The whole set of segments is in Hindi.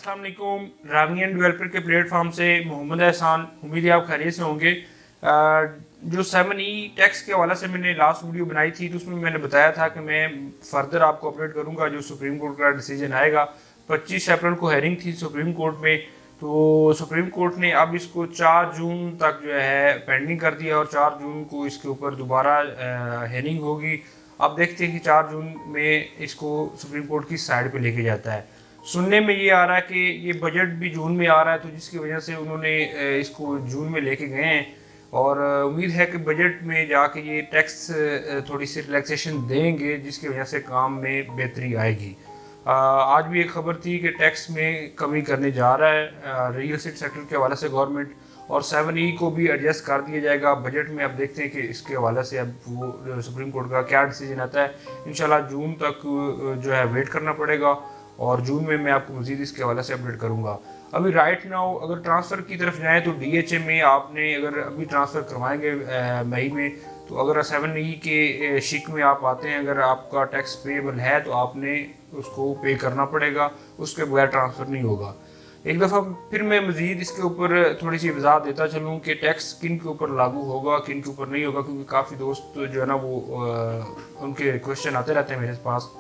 अस्सलाम वालेकुम। रागियन डेवलपर के प्लेटफॉर्म से मोहम्मद एहसान, उम्मीद है आप खैरियत से होंगे। जो 7E टैक्स के हवाले से मैंने लास्ट वीडियो बनाई थी तो उसमें मैंने बताया था कि मैं फर्दर आपको अपडेट करूंगा जो सुप्रीम कोर्ट का डिसीजन आएगा। 25 अप्रैल को हेयरिंग थी सुप्रीम कोर्ट में, तो सुप्रीम कोर्ट ने अब इसको 4 जून तक जो है पेंडिंग कर दिया और 4 जून को इसके ऊपर दोबारा हेयरिंग होगी। अब देखते हैं कि 4 जून में इसको सुप्रीम कोर्ट की साइड पे लेके जाता है। सुनने में ये आ रहा है कि ये बजट भी जून में आ रहा है, तो जिसकी वजह से उन्होंने इसको जून में लेके गए हैं और उम्मीद है कि बजट में जाके ये टैक्स थोड़ी सी रिलैक्सेशन देंगे जिसकी वजह से काम में बेहतरी आएगी। आज भी एक खबर थी कि टैक्स में कमी करने जा रहा है रियल एस्टेट सेक्टर के हवाले से गवर्नमेंट, और 7E को भी एडजस्ट कर दिया जाएगा बजट में। अब देखते हैं कि इसके हवाले से अब वो सुप्रीम कोर्ट का क्या डिसीजन आता है। इंशाल्लाह जून तक जो है वेट करना पड़ेगा और जून में मैं आपको मज़ीद इसके हवाले से अपडेट करूँगा। अभी राइट नाउ अगर ट्रांसफ़र की तरफ जाएँ तो DHA में आपने अगर अभी ट्रांसफ़र करवाएंगे मई में, तो अगर 7E के शिक में आप आते हैं, अगर आपका टैक्स पेएबल है तो आपने उसको पे करना पड़ेगा, उसके बगैर ट्रांसफ़र नहीं होगा। एक दफ़ा फिर मैं मज़ीद इसके ऊपर थोड़ी सी वजाहत देता चलूँ कि टैक्स किन के ऊपर लागू होगा किन के ऊपर नहीं होगा, क्योंकि काफ़ी दोस्त जो है ना वो उनके क्वेश्चन आते रहते हैं मेरे पास।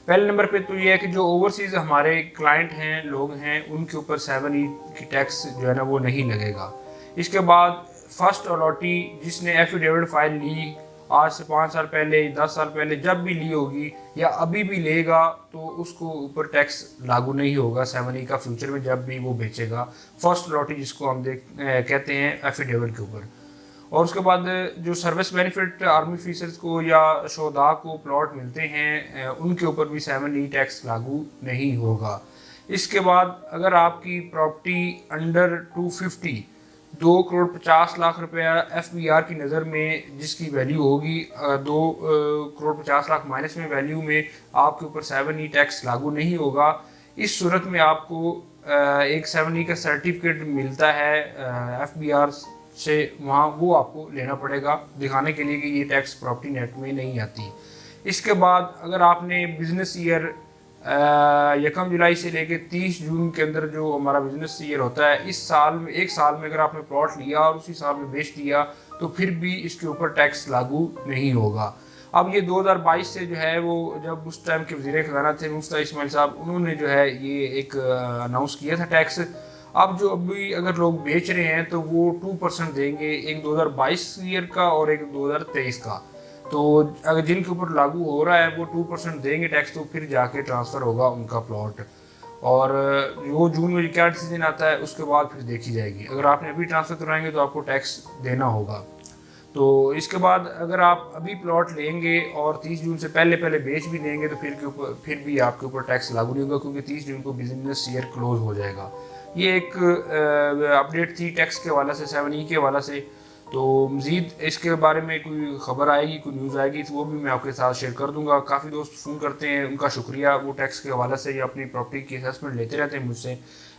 पहले नंबर पे तो ये है कि जो ओवरसीज़ हमारे क्लाइंट हैं, लोग हैं, उनके ऊपर 7E की टैक्स जो है ना वो नहीं लगेगा। इसके बाद फर्स्ट अलॉटी जिसने एफिडेविट फाइल ली आज से 5 साल पहले, 10 साल पहले, जब भी ली होगी या अभी भी लेगा, तो उसको ऊपर टैक्स लागू नहीं होगा 7E का फ्यूचर में जब भी वो बेचेगा। फर्स्ट अलॉटी जिसको हम कहते हैं एफिडेविट के ऊपर। और उसके बाद जो सर्विस बेनिफिट आर्मी ऑफिसर्स को या शोधा को प्लॉट मिलते हैं उनके ऊपर भी 7E टैक्स लागू नहीं होगा। इसके बाद अगर आपकी प्रॉपर्टी अंडर 250 2,50,00,000 रुपया FBR की नज़र में जिसकी वैल्यू होगी 2,50,00,000 माइनस में वैल्यू में आपके ऊपर 7E टैक्स लागू नहीं होगा। इस सूरत में आपको एक 7E का सर्टिफिकेट मिलता है FBR से, वहाँ वो आपको लेना पड़ेगा दिखाने के लिए कि ये टैक्स प्रॉपर्टी नेट में नहीं आती। इसके बाद अगर आपने बिजनेस ईयर 1 जुलाई से लेकर 30 जून के अंदर जो हमारा बिजनेस ईयर होता है, इस साल में एक साल में अगर आपने प्लॉट लिया और उसी साल में बेच दिया तो फिर भी इसके ऊपर टैक्स लागू नहीं होगा। अब ये 2022 से जो है वो जब उस टाइम के वज़ीर ख़ज़ाना थे मुफ्ती इस्माइल साहब, उन्होंने जो है ये एक अनाउंस किया था टैक्स। अब जो अभी अगर लोग बेच रहे हैं तो वो 2% देंगे, एक 2022 ईयर का और एक 2023 का। तो अगर जिनके ऊपर लागू हो रहा है वो 2% देंगे टैक्स, तो फिर जाके ट्रांसफ़र होगा उनका प्लॉट। और वो जून में क्या डिसीजन आता है उसके बाद फिर देखी जाएगी। अगर आपने अभी ट्रांसफ़र कराएंगे तो आपको टैक्स देना होगा। तो इसके बाद अगर आप अभी प्लॉट लेंगे और 30 जून से पहले पहले बेच भी देंगे तो फिर भी आपके ऊपर टैक्स लागू नहीं होगा, क्योंकि 30 जून को बिजनेस ईयर क्लोज हो जाएगा। ये एक अपडेट थी टैक्स के हवाले से, 7E के हवाले से। तो मज़ीद इसके बारे में कोई ख़बर आएगी, कोई न्यूज़ आएगी तो वो भी मैं आपके साथ शेयर कर दूंगा। काफ़ी दोस्त फ़ोन करते हैं, उनका शुक्रिया, वो टैक्स के हवाले से या अपनी प्रॉपर्टी की असेसमेंट लेते रहते हैं मुझसे,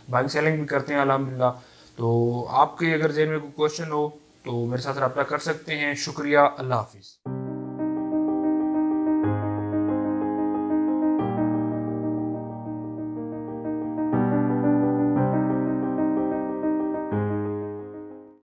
बाइंग सेलिंग भी करते हैं अल्हम्दुलिल्लाह। तो आपके अगर ज़हन में कोई क्वेश्चन हो तो मेरे साथ रब्ता कर सकते हैं। शुक्रिया, अल्लाह हाफिज़।